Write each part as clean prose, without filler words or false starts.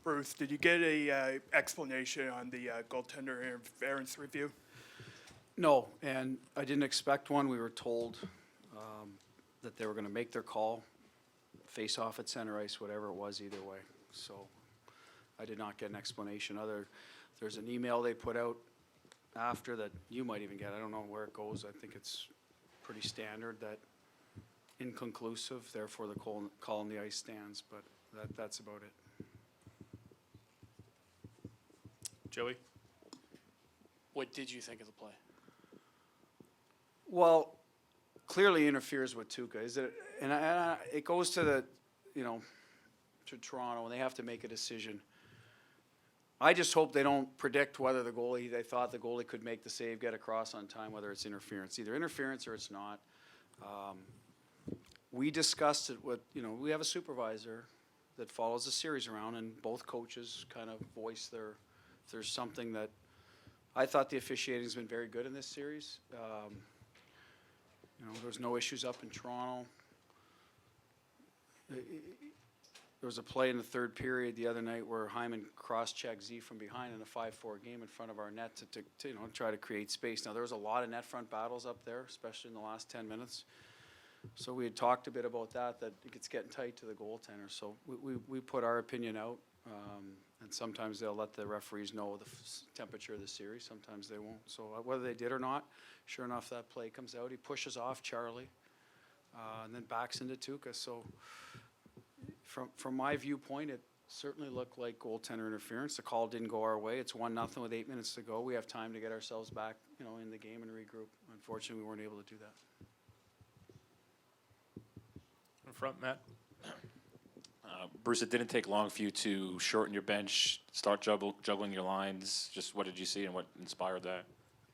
Bruce, did you get a explanation on the goaltender interference review? No, and I didn't expect one. We were told that they were going to make their call, face off at center ice, whatever it was, either way. So I did not get an explanation. There's an email they put out after that you might even get. I don't know where it goes. I think it's pretty standard that inconclusive, therefore the call on the ice stands, but that's about it. Joey? What did you think of the play? Well, clearly interferes with Tuukka. Is it? And it goes to the, to Toronto, and they have to make a decision. I just hope they don't predict whether they thought the goalie could make the save, get across on time, whether it's interference. Either interference or it's not. We discussed it with, we have a supervisor that follows the series around, and both coaches kind of voice if there's something that I thought the officiating has been very good in this series. There was no issues up in Toronto. There was a play in the third period the other night where Hyman cross-checked Z from behind in a 5-4 game in front of our net to try to create space. Now, there was a lot of net front battles up there, especially in the last 10 minutes. So we had talked a bit about that it's getting tight to the goaltender. So we put our opinion out, and sometimes they'll let the referees know the temperature of the series. Sometimes they won't. So whether they did or not, sure enough, that play comes out. He pushes off Charlie and then backs into Tuukka. So from my viewpoint, it certainly looked like goaltender interference. The call didn't go our way. It's 1-0 with 8 minutes to go. We have time to get ourselves back, in the game and regroup. Unfortunately, we weren't able to do that. In front, Matt? Bruce, it didn't take long for you to shorten your bench, start juggling your lines. Just what did you see and what inspired that?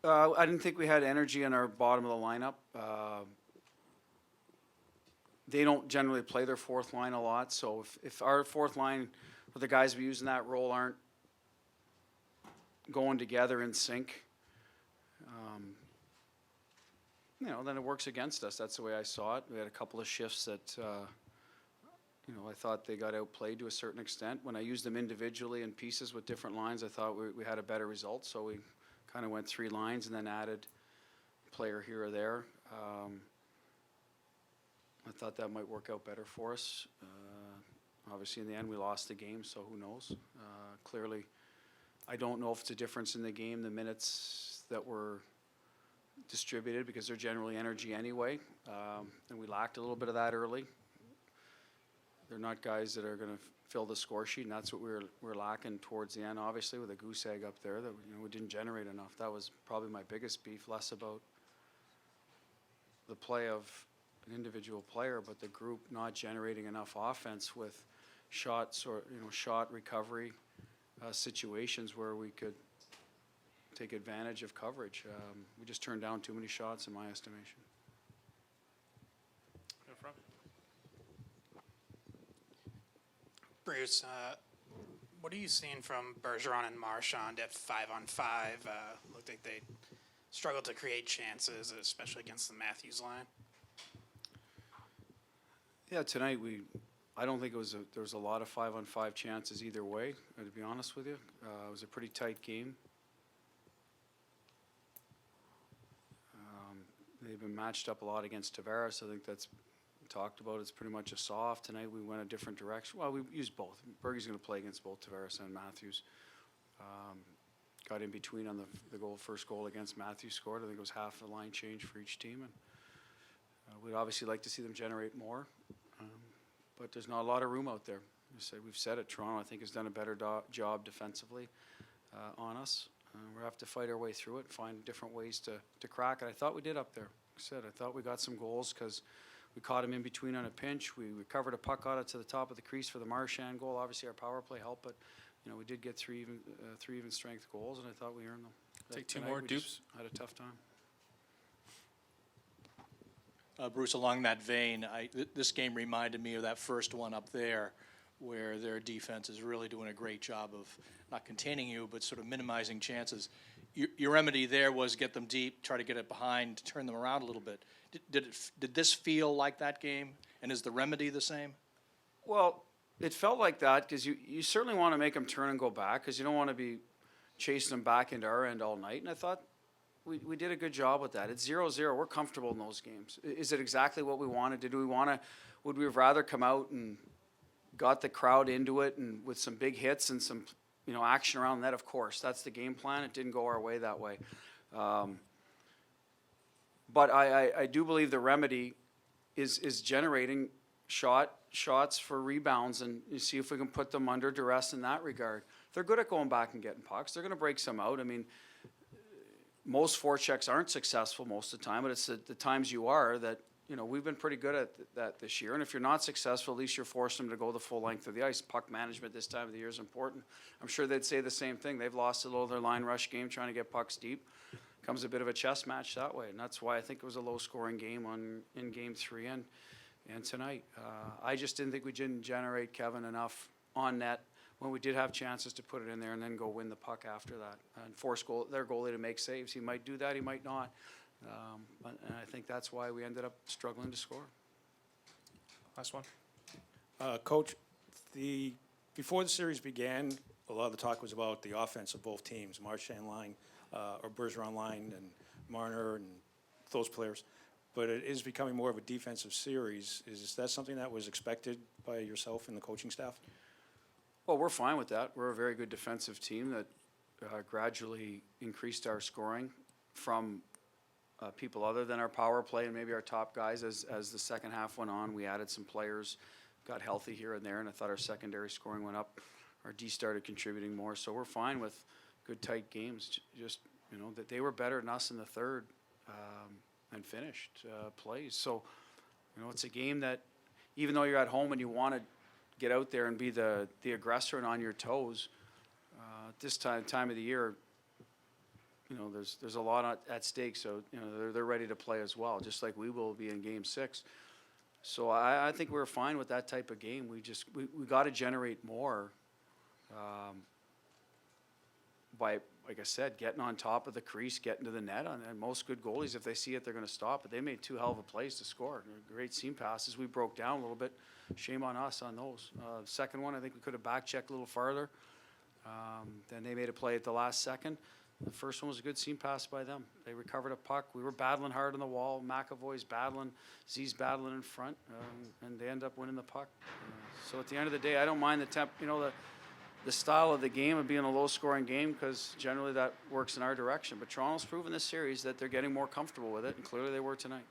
I didn't think we had energy in our bottom of the lineup. They don't generally play their fourth line a lot, so if our fourth line, or the guys we use in that role, aren't going together in sync, then it works against us. That's the way I saw it. We had a couple of shifts that, I thought they got outplayed to a certain extent. When I used them individually in pieces with different lines, I thought we had a better result, so we kind of went 3 lines and then added a player here or there. I thought that might work out better for us. Obviously, in the end, we lost the game, so who knows? Clearly, I don't know if it's a difference in the game, the minutes that were distributed, because they're generally energy anyway, and we lacked a little bit of that early. They're not guys that are going to fill the score sheet, and that's what we're lacking towards the end, obviously, with a goose egg up there that we didn't generate enough. That was probably my biggest beef, less about the play of an individual player, but the group not generating enough offense with shots or shot recovery situations where we could take advantage of coverage. We just turned down too many shots, in my estimation. In front. Bruce, what are you seeing from Bergeron and Marchand at 5-on-5? Looked like they struggled to create chances, especially against the Matthews line. Yeah, tonight I don't think there was a lot of 5-on-5 chances either way, to be honest with you. It was a pretty tight game. They've been matched up a lot against Tavares. I think that's talked about. It's pretty much a soft. Tonight we went a different direction. Well, we used both. Bergie's going to play against both Tavares and Matthews. Got in between on the first goal against Matthews scored. I think it was half a line change for each team. And we'd obviously like to see them generate more. But there's not a lot of room out there. We've said it. Toronto, I think, has done a better job defensively on us. We'll have to fight our way through it, find different ways to crack it. I thought we did up there. I thought we got some goals because we caught him in between on a pinch. We recovered a puck out to the top of the crease for the Marchand goal. Obviously, our power play helped, but we did get three even strength goals, and I thought we earned them. Take 2 more. Dupes had a tough time. Bruce, along that vein, this game reminded me of that first one up there, where their defense is really doing a great job of not containing you, but sort of minimizing chances. Your remedy there was get them deep, try to get it behind, turn them around a little bit. Did this feel like that game, and is the remedy the same? Well, it felt like that because you certainly want to make them turn and go back because you don't want to be chasing them back into our end all night. And I thought we did a good job with that. It's 0-0. We're comfortable in those games. Is it exactly what we wanted? Would we have rather come out and got the crowd into it and with some big hits and some, action around that? Of course, that's the game plan. It didn't go our way that way. But I do believe the remedy is generating shots for rebounds, and you see if we can put them under duress in that regard. They're good at going back and getting pucks. They're going to break some out. I mean, most forechecks aren't successful most of the time, but it's the times you are that, we've been pretty good at that this year. And if you're not successful, at least you're forcing them to go the full length of the ice. Puck management this time of the year is important. I'm sure they'd say the same thing. They've lost a little of their line rush game trying to get pucks deep. Comes a bit of a chess match that way, and that's why I think it was a low-scoring game in Game 3 and tonight. I just didn't think we didn't generate, Kevin, enough on net when we did have chances to put it in there and then go win the puck after that and force their goalie to make saves. He might do that, he might not. And I think that's why we ended up struggling to score. Last one. Coach, before the series began, a lot of the talk was about the offense of both teams, Marchand line, or Bergeron line, and Marner and those players. But it is becoming more of a defensive series. Is that something that was expected by yourself and the coaching staff? Well, we're fine with that. We're a very good defensive team that gradually increased our scoring from people other than our power play and maybe our top guys. As the second half went on, we added some players, got healthy here and there, and I thought our secondary scoring went up. Our D started contributing more, so we're fine with good tight games. Just that they were better than us in the third and finished plays. So it's a game that even though you're at home and you want to get out there and be the aggressor and on your toes, at this time of the year, there's a lot at stake. So they're ready to play as well, just like we will be in Game 6. So I think we're fine with that type of game. We got to generate more by, like I said, getting on top of the crease, getting to the net. And most good goalies, if they see it, they're going to stop. But they made two hell of a plays to score. Great seam passes. We broke down a little bit. Shame on us on those. Second one, I think we could have back-checked a little farther. Then they made a play at the last second. The first one was a good seam pass by them. They recovered a puck. We were battling hard on the wall. McAvoy's battling. Z's battling in front. And they end up winning the puck. So at the end of the day, I don't mind the style of the game of being a low-scoring game because generally that works in our direction. But Toronto's proven this series that they're getting more comfortable with it, and clearly they were tonight.